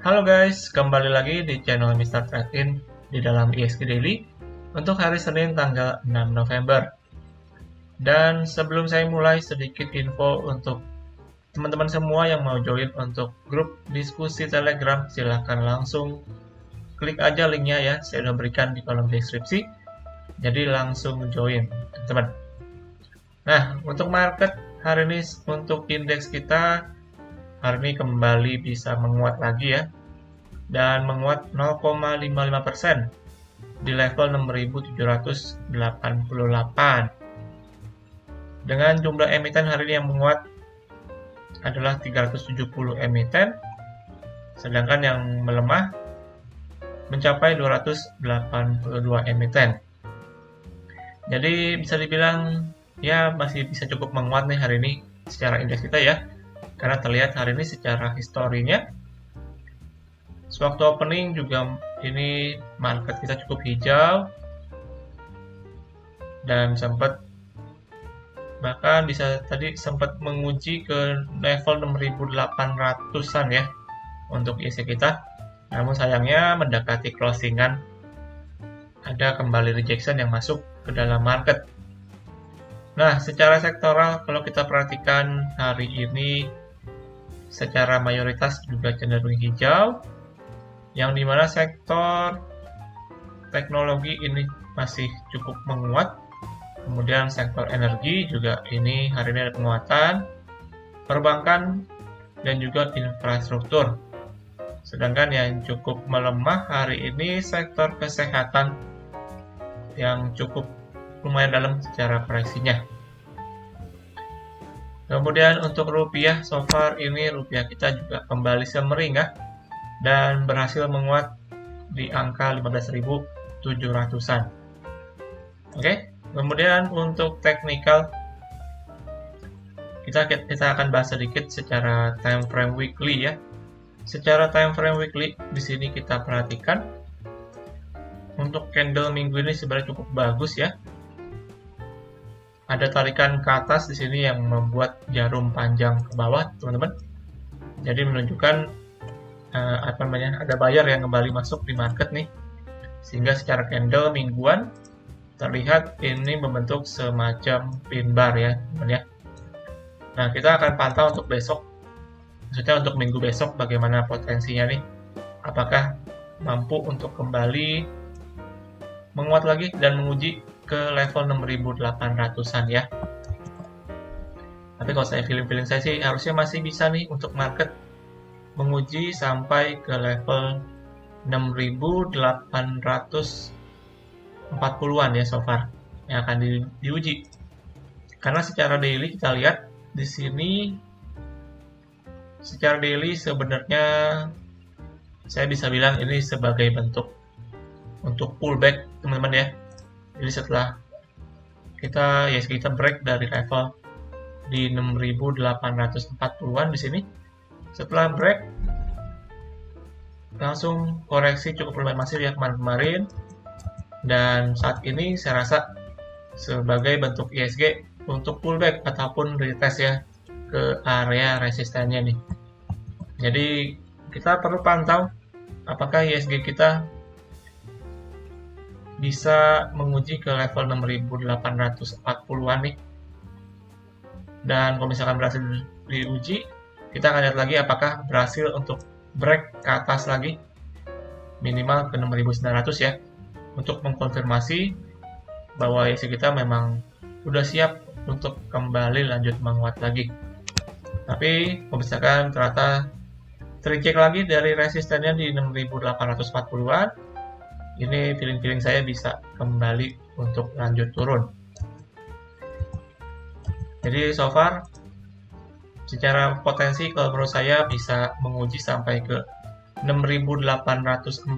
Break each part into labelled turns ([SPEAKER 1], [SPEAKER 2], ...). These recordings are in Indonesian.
[SPEAKER 1] Halo guys, kembali lagi di channel Mr. Trade-in di dalam ISG Daily untuk hari Senin tanggal 6 November. Dan sebelum saya mulai, sedikit info untuk teman-teman semua yang mau join untuk grup diskusi Telegram, silahkan langsung klik aja linknya ya, saya udah berikan di kolom deskripsi. Jadi langsung join, teman-teman. Nah, untuk market hari ini, untuk indeks kita hari ini kembali bisa menguat lagi ya, dan menguat 0,55% di level 6.788. Dengan jumlah emiten hari ini yang menguat adalah 370 emiten, sedangkan yang melemah mencapai 282 emiten. Jadi bisa dibilang ya masih bisa cukup menguat nih hari ini secara indeks kita ya, karena terlihat hari ini secara historinya sewaktu opening juga ini market kita cukup hijau dan bahkan bisa tadi sempat menguji ke level 6.800-an ya untuk ISG kita. Namun sayangnya mendekati closingan ada kembali rejection yang masuk ke dalam market. Nah, secara sektoral kalau kita perhatikan hari ini secara mayoritas juga cenderung hijau, yang dimana sektor teknologi ini masih cukup menguat, kemudian sektor energi juga ini hari ini ada penguatan, perbankan dan juga infrastruktur. Sedangkan yang cukup melemah hari ini sektor kesehatan yang cukup lumayan dalam secara proyeksinya. Kemudian untuk rupiah, so far ini rupiah kita juga kembali semeringah dan berhasil menguat di angka 15.700-an. Oke, kemudian untuk technical kita akan bahas sedikit secara time frame weekly ya. Secara time frame weekly di sini kita perhatikan untuk candle minggu ini sebenarnya cukup bagus ya. Ada tarikan ke atas di sini yang membuat jarum panjang ke bawah, teman-teman. Jadi menunjukkan ada buyer yang kembali masuk di market nih, sehingga secara candle mingguan terlihat ini membentuk semacam pin bar ya, teman ya. Nah, kita akan pantau untuk besok, maksudnya untuk minggu besok bagaimana potensinya nih, apakah mampu untuk kembali menguat lagi dan menguji ke level 6.800-an ya. Tapi kalau saya feeling saya sih harusnya masih bisa nih untuk market menguji sampai ke level 6.840-an ya so far yang akan diuji. Karena secara daily kita lihat di sini secara daily sebenarnya saya bisa bilang ini sebagai bentuk untuk pullback teman-teman ya. Jadi setelah kita break dari level di 6.840-an di sini. Setelah break langsung koreksi cukup lumayan masif ya kemarin, dan saat ini saya rasa sebagai bentuk ISG untuk pullback ataupun retest ya ke area resistennya nih. Jadi kita perlu pantau apakah ISG kita bisa menguji ke level 6.840-an nih. Dan kalau misalkan berhasil diuji, kita akan lihat lagi apakah berhasil untuk break ke atas lagi minimal ke 6.900 ya, untuk mengkonfirmasi bahwa ISG kita memang sudah siap untuk kembali lanjut menguat lagi. Tapi kalau misalkan ternyata tercek lagi dari resistennya di 6.840-an, ini feeling saya bisa kembali untuk lanjut turun. Jadi so far secara potensi kalau menurut saya bisa menguji sampai ke 6.840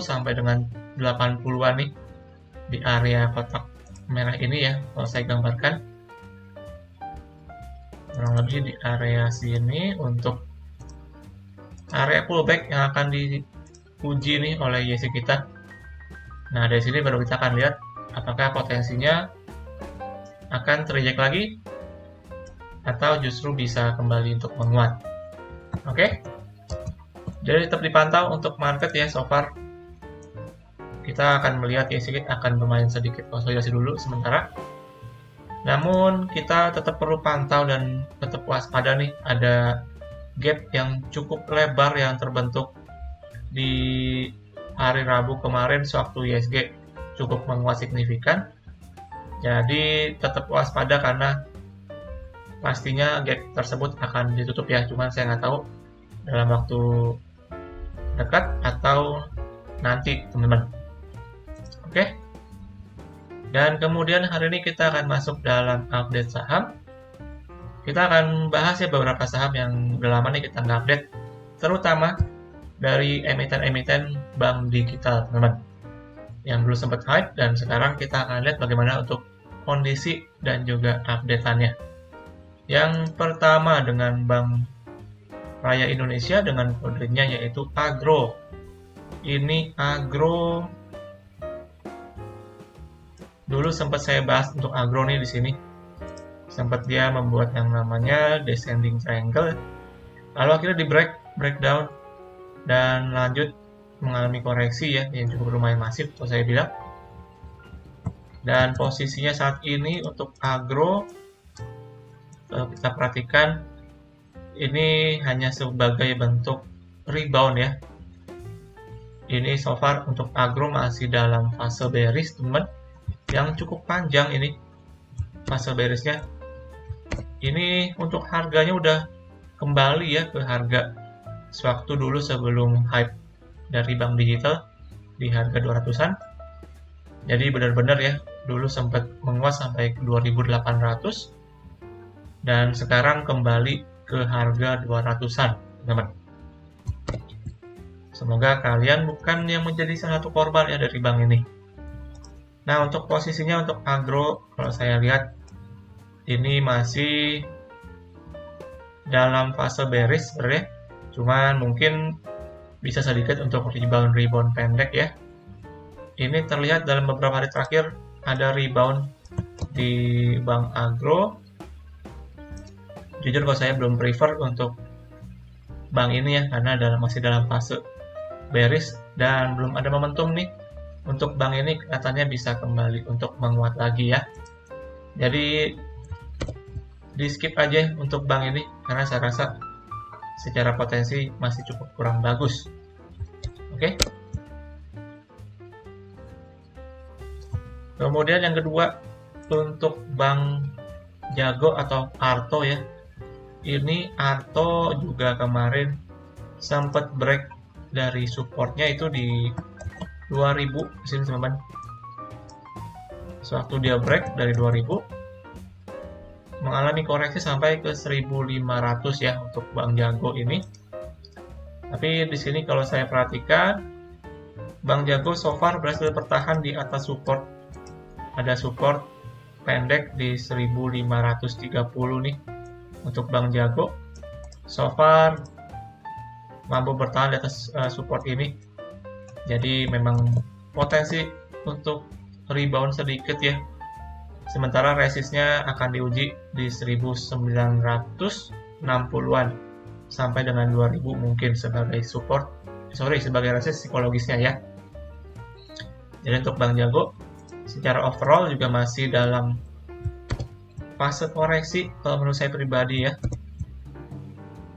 [SPEAKER 1] sampai dengan 80-an nih di area kotak merah ini ya, kalau saya gambarkan kurang lebih di area sini untuk area pullback yang akan diuji nih oleh ISG kita. Nah, dari sini baru kita akan lihat apakah potensinya akan terjek lagi atau justru bisa kembali untuk menguat. Oke. Jadi tetap dipantau untuk market ya. So far kita akan melihat IHSG akan lumayan sedikit konsolidasi dulu sementara. Namun kita tetap perlu pantau dan tetap waspada nih, ada gap yang cukup lebar yang terbentuk di hari Rabu kemarin sewaktu IHSG cukup menguat signifikan. Jadi tetap waspada karena pastinya gap tersebut akan ditutup ya, cuman saya nggak tahu dalam waktu dekat atau nanti teman-teman. Oke. Dan kemudian hari ini kita akan masuk dalam update saham. Kita akan bahas ya beberapa saham yang udah lama nih kita nggak update, terutama dari emiten-emiten bank digital teman-teman yang dulu sempat hype, dan sekarang kita akan lihat bagaimana untuk kondisi dan juga update-annya. Yang pertama dengan Bank Raya Indonesia dengan kodenya yaitu Agro. Ini Agro dulu sempat saya bahas untuk Agro nih di sini. Sempat dia membuat yang namanya descending triangle. Lalu akhirnya di breakdown dan lanjut mengalami koreksi ya yang cukup lumayan masif kalau saya bilang. Dan posisinya saat ini untuk Agro, kalau kita perhatikan ini hanya sebagai bentuk rebound ya. Ini so far untuk Agro masih dalam fase bearish teman, yang cukup panjang ini fase bearishnya. Ini untuk harganya udah kembali ya ke harga sewaktu dulu sebelum hype dari bank digital di harga 200-an. Jadi benar-benar ya dulu sempat menguat sampai ke 2.800 dan sekarang kembali ke harga 200-an teman-teman. Semoga kalian bukan yang menjadi salah satu korban ya dari bank ini. Nah, untuk posisinya untuk Agro, kalau saya lihat ini masih dalam fase bearish sebenarnya. Cuman mungkin bisa sedikit untuk rebound pendek ya. Ini terlihat dalam beberapa hari terakhir ada rebound di Bank Agro. Jujur kalau saya belum prefer untuk bank ini ya, karena masih dalam fase bearish dan belum ada momentum nih. Untuk bank ini kelihatannya bisa kembali untuk menguat lagi ya. Jadi di skip aja untuk bank ini karena saya rasa secara potensi masih cukup kurang bagus. Oke. Kemudian yang kedua untuk Bank Jago atau Arto ya. Ini Arto juga kemarin sempat break dari supportnya itu di 2000 di sini teman-teman. Sewaktu dia break dari 2000 mengalami koreksi sampai ke 1500 ya untuk Bank Jago ini. Tapi di sini kalau saya perhatikan Bank Jago so far berhasil bertahan di atas support. Ada support pendek di 1530 nih untuk Bank Jago. So far mampu bertahan di atas support ini. Jadi memang potensi untuk rebound sedikit ya. Sementara resistnya akan diuji di 1960-an sampai dengan 2000 mungkin sebagai sebagai resist psikologisnya ya. Jadi untuk Bank Jago secara overall juga masih dalam fase koreksi kalau menurut saya pribadi ya.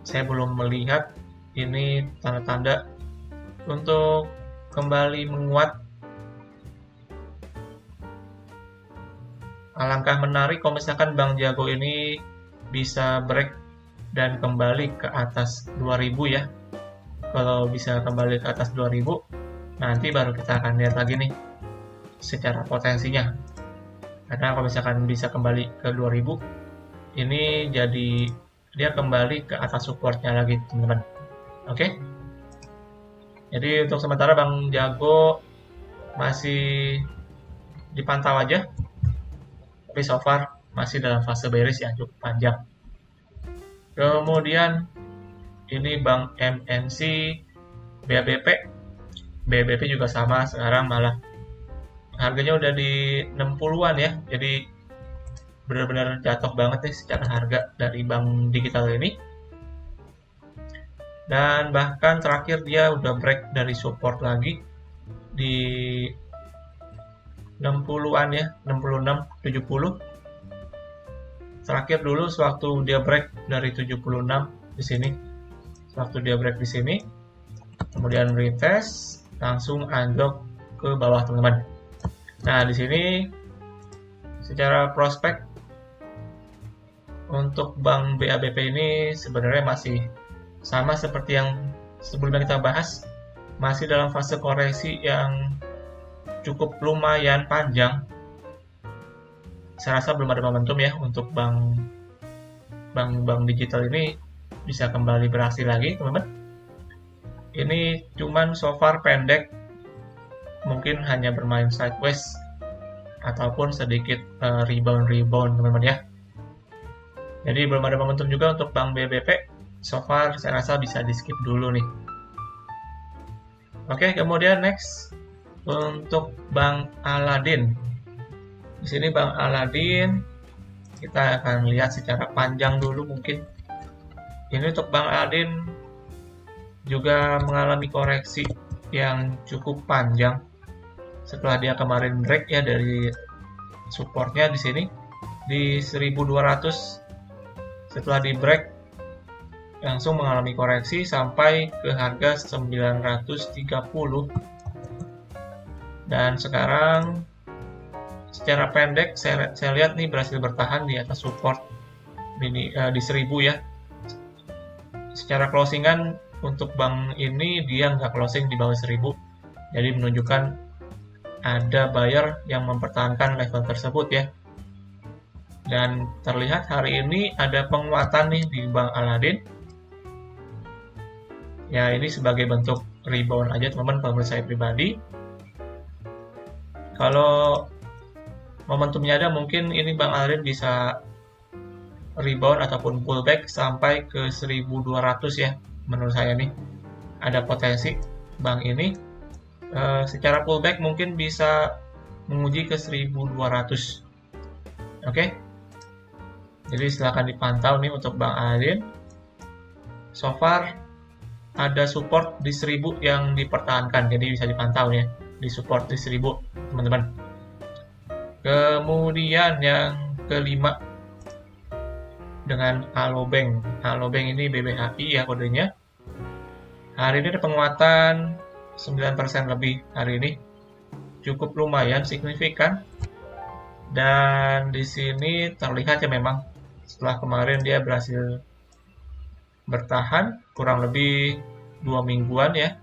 [SPEAKER 1] Saya belum melihat ini tanda-tanda untuk kembali menguat. Alangkah menarik kalau misalkan Bank Jago ini bisa break dan kembali ke atas 2000 ya. Kalau bisa kembali ke atas 2000, nanti baru kita akan lihat lagi nih secara potensinya. Karena kalau misalkan bisa kembali ke 2000, ini jadi dia kembali ke atas supportnya lagi teman-teman. Oke. Jadi untuk sementara Bank Jago masih dipantau aja. Tapi so far masih dalam fase bearish yang cukup panjang. Kemudian ini Bank MNC, BBP. BBP juga sama, sekarang malah harganya udah di 60-an ya. Jadi benar-benar jatuh banget nih secara harga dari bank digital ini. Dan bahkan terakhir dia udah break dari support lagi di 60-an ya, 66, 70. Terakhir dulu sewaktu dia break dari 76 di sini. Waktu dia break di sini, kemudian retest, langsung anjlok ke bawah teman-teman. Nah, di sini secara prospek untuk bank BABP ini sebenarnya masih sama seperti yang sebelumnya kita bahas, masih dalam fase koreksi yang cukup lumayan panjang. Saya rasa belum ada momentum ya untuk bank digital ini bisa kembali beraksi lagi, teman-teman. Ini cuman so far pendek, mungkin hanya bermain sideways ataupun sedikit rebound, teman-teman ya. Jadi belum ada momentum juga untuk bank BBP. So far saya rasa bisa di skip dulu nih. Oke, kemudian next untuk Bank Aladin. Di sini Bank Aladin kita akan lihat secara panjang dulu mungkin. Ini untuk Bank Aladin juga mengalami koreksi yang cukup panjang setelah dia kemarin break ya dari supportnya di sini di 1200. Setelah di break langsung mengalami koreksi sampai ke harga 930, dan sekarang secara pendek saya lihat nih berhasil bertahan di atas support di 1000 ya. Secara closingan untuk bank ini dia nggak closing di bawah 1000, jadi menunjukkan ada buyer yang mempertahankan level tersebut ya. Dan terlihat hari ini ada penguatan nih di Bank Aladin. Ya, ini sebagai bentuk rebound aja teman-teman kalau menurut saya pribadi. Kalau momentumnya ada, mungkin ini Bank Aladin bisa rebound ataupun pullback sampai ke 1200 ya. Menurut saya nih ada potensi bank ini secara pullback mungkin bisa menguji ke 1200. Oke. Jadi silakan dipantau nih untuk Bank Aladin. So far ada support di 1000 yang dipertahankan, jadi bisa dipantau ya di support di 1000 teman-teman. Kemudian yang kelima dengan Alobank. Alobank ini BBHI ya kodenya. Hari ini ada penguatan 9% lebih hari ini. Cukup lumayan signifikan. Dan di sini terlihat ya memang setelah kemarin dia berhasil bertahan kurang lebih 2 mingguan ya.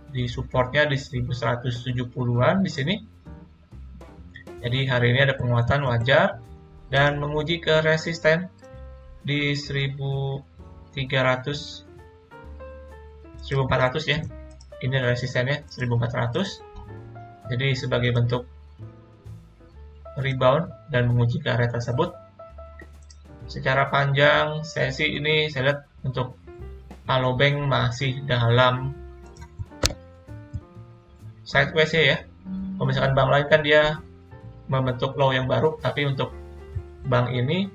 [SPEAKER 1] Di supportnya di 1170-an di sini. Jadi hari ini ada penguatan wajar dan menguji ke resisten di 1400 ya. Ini adalah resistennya 1400. Jadi sebagai bentuk rebound dan menguji ke area tersebut. Secara panjang sesi ini saya lihat untuk Alobank masih dalam sideways ya. Kalau misalkan bank lain kan dia membentuk low yang baru, tapi untuk bank ini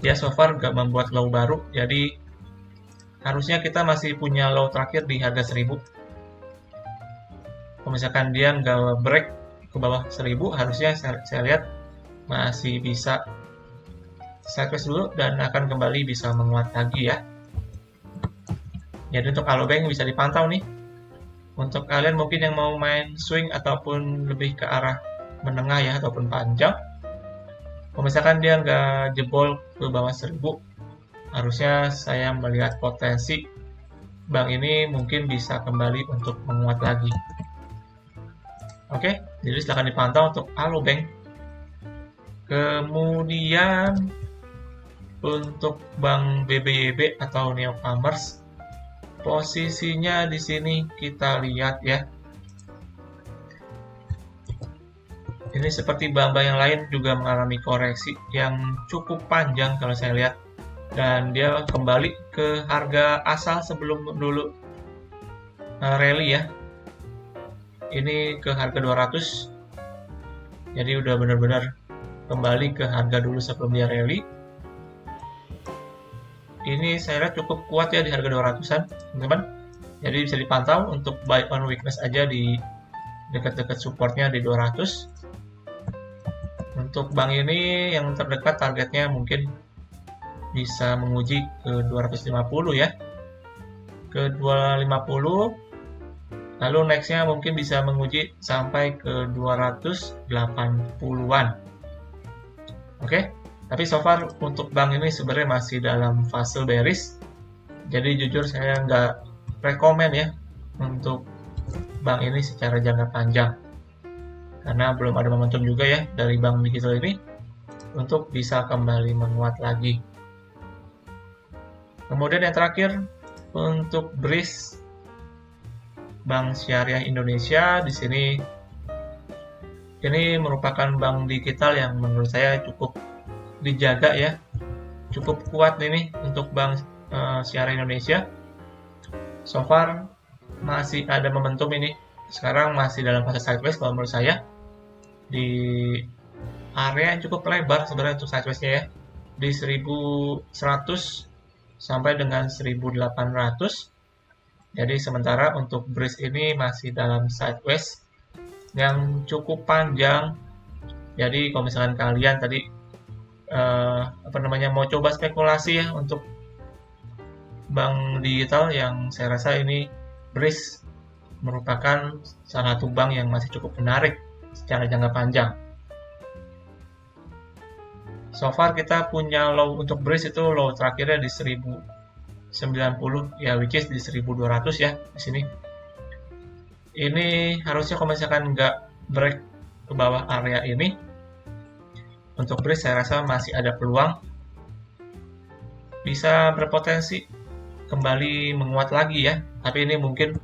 [SPEAKER 1] dia so far nggak membuat low baru, jadi harusnya kita masih punya low terakhir di harga 1000. Kalau misalkan dia nggak break ke bawah 1000, harusnya saya lihat masih bisa sideways dulu dan akan kembali bisa menguat lagi ya. Jadi untuk Alobank bisa dipantau nih. Untuk kalian mungkin yang mau main swing ataupun lebih ke arah menengah ya ataupun panjang, kalau misalkan dia nggak jebol ke bawah 1000, harusnya saya melihat potensi bank ini mungkin bisa kembali untuk menguat lagi. Oke, jadi silahkan dipantau untuk Alobank. Kemudian untuk bank BBYB atau Newcomers, posisinya di sini kita lihat ya. Ini seperti bank-bank yang lain juga mengalami koreksi yang cukup panjang kalau saya lihat. Dan dia kembali ke harga asal sebelum dulu rally ya. Ini ke harga 200. Jadi udah benar-benar kembali ke harga dulu sebelum dia rally. ini saya lihat cukup kuat ya di harga 200-an, teman-teman. Jadi bisa dipantau untuk buy on weakness aja di dekat-dekat supportnya di 200. Untuk bank ini yang terdekat targetnya mungkin bisa menguji ke 250 ya, ke 250. Lalu nextnya mungkin bisa menguji sampai ke 280-an. Oke, tapi so far untuk bank ini sebenarnya masih dalam fase bearish. Jadi jujur saya nggak rekomen ya untuk bank ini secara jangka panjang. Karena belum ada momentum juga ya dari bank digital ini untuk bisa kembali menguat lagi. Kemudian yang terakhir untuk BRIS, Bank Syariah Indonesia. Di sini ini merupakan bank digital yang menurut saya cukup dijaga ya, cukup kuat ini untuk Bank Syariah Indonesia. So far masih ada momentum ini. Sekarang masih dalam fase sideways kalau menurut saya, di area yang cukup lebar sebenarnya untuk sideways-nya ya, di 1100 sampai dengan 1800. Jadi sementara untuk BRIS ini masih dalam sideways yang cukup panjang. Jadi kalau misalkan kalian tadi mau coba spekulasi ya untuk bank digital, yang saya rasa ini BRIS merupakan salah satu bank yang masih cukup menarik secara jangka panjang. So far kita punya low untuk BRIS itu low terakhirnya di 1090 ya, which is di 1200 ya di sini. Ini harusnya kalau misalkan nggak break ke bawah area ini, untuk BRIS saya rasa masih ada peluang bisa berpotensi kembali menguat lagi ya. Tapi ini mungkin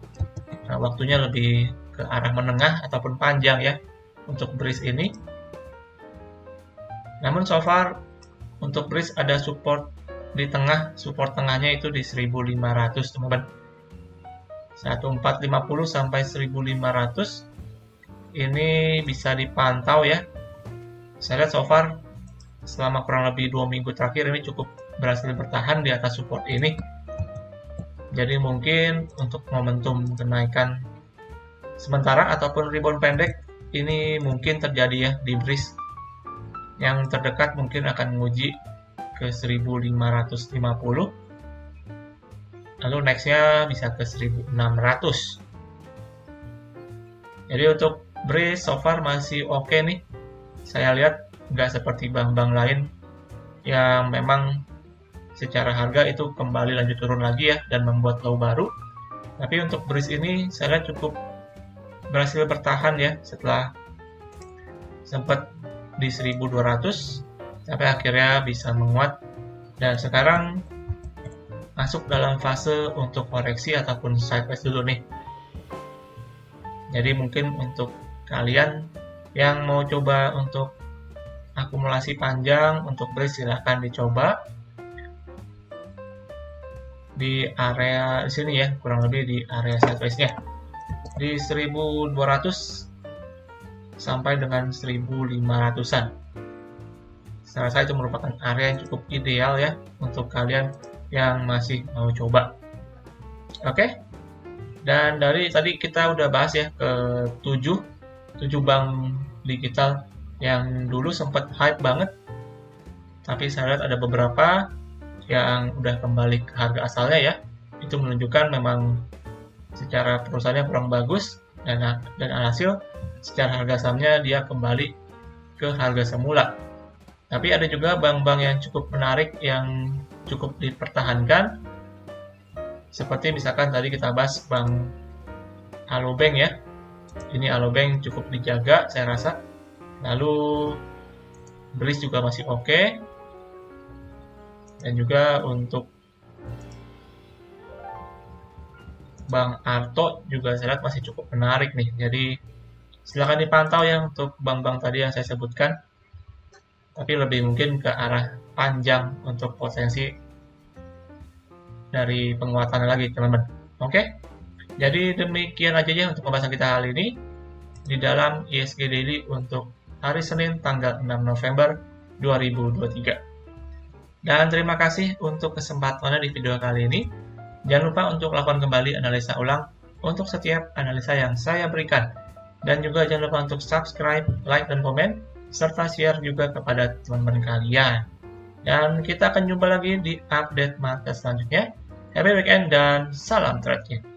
[SPEAKER 1] waktunya lebih ke arah menengah ataupun panjang ya untuk BRIS ini. Namun so far untuk BRIS ada support di tengah, support tengahnya itu di 1500 teman-teman. 1450 sampai 1500 ini bisa dipantau ya. Saya lihat so far selama kurang lebih 2 minggu terakhir ini cukup berhasil bertahan di atas support ini. Jadi mungkin untuk momentum kenaikan sementara ataupun rebound pendek ini mungkin terjadi ya di BRIS. Yang terdekat mungkin akan menguji ke 1550, lalu nextnya bisa ke 1600. Jadi untuk BRIS so far masih oke nih. Saya lihat nggak seperti bank-bank lain yang memang secara harga itu kembali lanjut turun lagi ya dan membuat low baru. Tapi untuk BRIS ini saya lihat cukup berhasil bertahan ya setelah sempat di 1200 sampai akhirnya bisa menguat, dan sekarang masuk dalam fase untuk koreksi ataupun sideways dulu nih. Jadi mungkin untuk kalian yang mau coba untuk akumulasi panjang untuk BRIS silahkan dicoba di area sini ya, kurang lebih di area sideways-nya di 1200 sampai dengan 1500-an. Saya rasa itu merupakan area yang cukup ideal ya untuk kalian yang masih mau coba. Oke. Dan dari tadi kita udah bahas ya ke 7 bank digital yang dulu sempat hype banget. Tapi saya lihat ada beberapa yang udah kembali ke harga asalnya ya. Itu menunjukkan memang secara perusahaannya kurang bagus, dan alhasil secara harga sahamnya dia kembali ke harga semula. Tapi ada juga bank-bank yang cukup menarik yang cukup dipertahankan. Seperti misalkan tadi kita bahas bank Alobank ya. Ini Alobank cukup dijaga saya rasa. Lalu BRIS juga masih oke. Dan juga untuk Bank Arto juga saya lihat masih cukup menarik nih. Jadi silakan dipantau ya untuk bank-bank tadi yang saya sebutkan. Tapi lebih mungkin ke arah panjang untuk potensi dari penguatan lagi teman-teman. Oke, jadi demikian aja ya untuk pembahasan kita kali ini di dalam ISG Daily untuk hari Senin tanggal 6 November 2023. Dan terima kasih untuk kesempatannya di video kali ini. Jangan lupa untuk lakukan kembali analisa ulang untuk setiap analisa yang saya berikan. Dan juga jangan lupa untuk subscribe, like, dan komen, serta share juga kepada teman-teman kalian. Dan kita akan jumpa lagi di update market selanjutnya. Happy weekend dan salam trading.